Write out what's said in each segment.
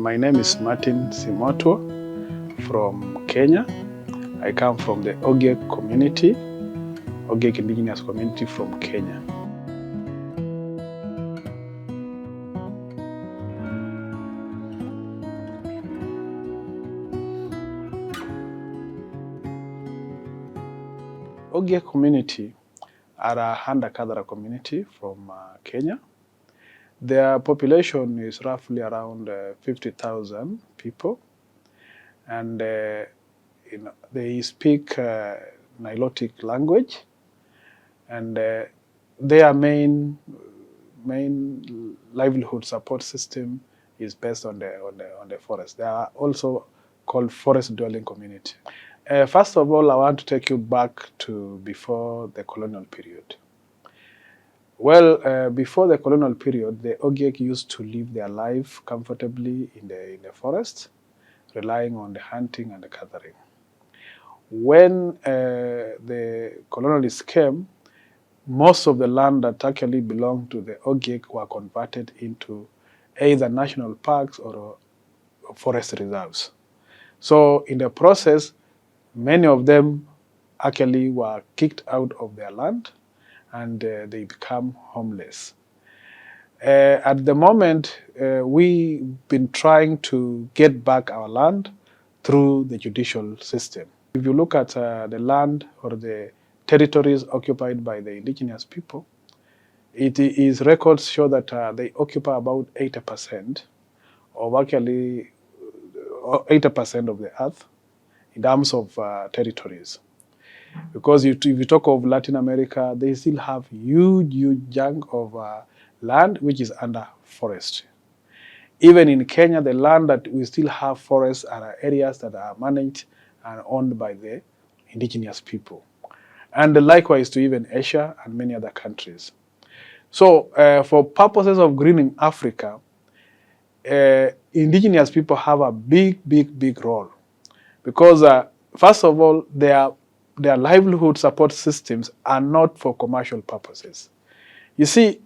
My name is Martin Simotwo from Kenya. I come from the Ogiek community, Ogiek Indigenous Community from Kenya. Ogiek community are a hunter-gatherer community from Kenya. Their population is roughly around 50,000 people, and they speak Nilotic language, and their main livelihood support system is based on the forest. They are also called forest-dwelling community. First of all, I want to take you back to before the colonial period. Well, before the colonial period, the Ogiek used to live their life comfortably in the forest, relying on the hunting and the gathering. When the colonialists came, most of the land that actually belonged to the Ogiek were converted into either national parks or forest reserves. So in the process, many of them actually were kicked out of their land, and they become homeless. At the moment, we've been trying to get back our land through the judicial system. If you look at the land or the territories occupied by the indigenous people, records show that they occupy about 80% of actually 80% of the earth in terms of territories. Because if you talk of Latin America, they still have huge chunk of land which is under forestry. Even in Kenya, the land that we still have forests are areas that are managed and owned by the indigenous people. And likewise to even Asia and many other countries. So for purposes of greening Africa, indigenous people have a big role. Because first of all, their livelihood support systems are not for commercial purposes. You see,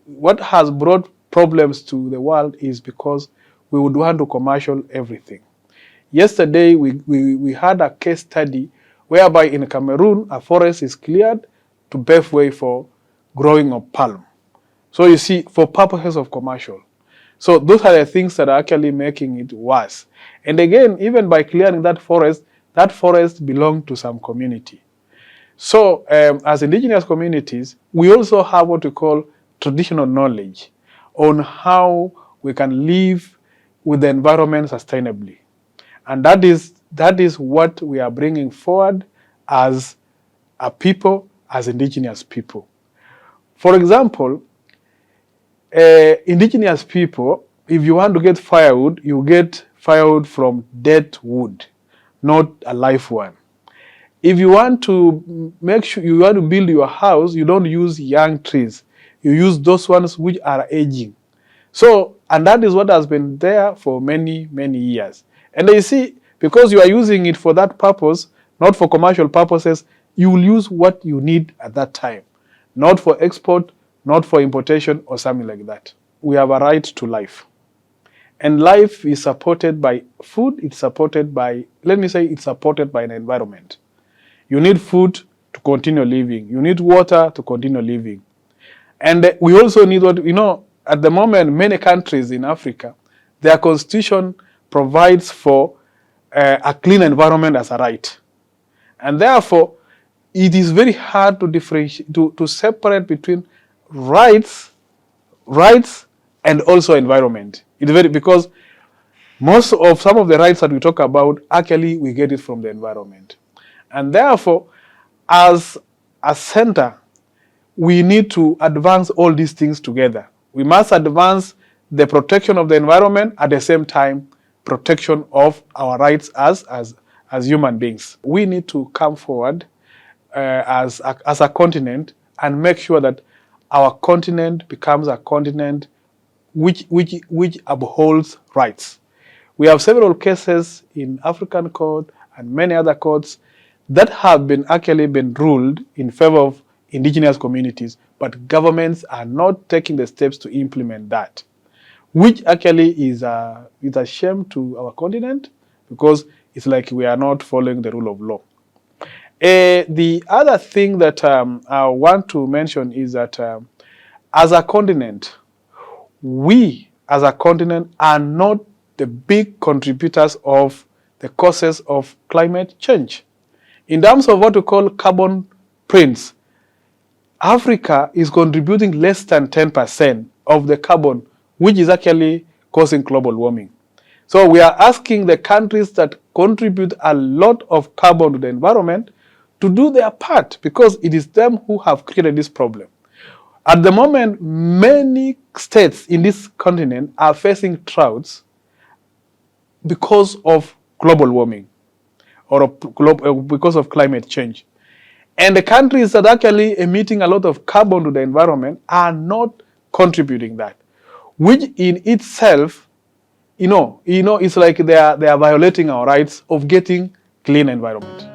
what has brought problems to the world is because we would want to commercial everything. Yesterday, we had a case study whereby in Cameroon, a forest is cleared to pave way for growing of palm. So you see, for purposes of commercial. So those are the things that are actually making it worse. And again, even by clearing that forest belongs to some community. So as indigenous communities, we also have what we call traditional knowledge on how we can live with the environment sustainably. And that is what we are bringing forward as a people, as indigenous people. For example, indigenous people, if you want to get firewood, you get firewood from dead wood, not a live one. If you want to make sure you want to build your house, you don't use young trees. You use those ones which are aging. So, and that is what has been there for many years. And you see, because you are using it for that purpose, not for commercial purposes, you will use what you need at that time. Not for export, not for importation or something like that. We have a right to life. And life is supported by food, it's supported by, it's supported by an environment. You need food to continue living. You need water to continue living. And we also need at the moment, many countries in Africa, their constitution provides for a clean environment as a right. And therefore, it is very hard to differentiate, to separate between rights and also environment. Because some of the rights that we talk about, actually we get it from the environment. And therefore, as a center, we need to advance all these things together. We must advance the protection of the environment, at the same time, protection of our rights as human beings. We need to come forward as a continent and make sure that our continent becomes a continent which upholds rights. We have several cases in African court and many other courts that have actually been ruled in favor of indigenous communities, but governments are not taking the steps to implement that. which actually is a shame to our continent, because it's like we are not following the rule of law. The other thing that I want to mention is that as a continent, we as a continent are not the big contributors of the causes of climate change. In terms of what we call carbon prints, Africa is contributing less than 10% of the carbon, which is actually causing global warming. So we are asking the countries that contribute a lot of carbon to the environment to do their part, because it is them who have created this problem. At the moment, many states in this continent are facing droughts because of global warming, or because of climate change. And the countries that are actually emitting a lot of carbon to the environment are not contributing that, which in itself, it's like they are violating our rights of getting clean environment.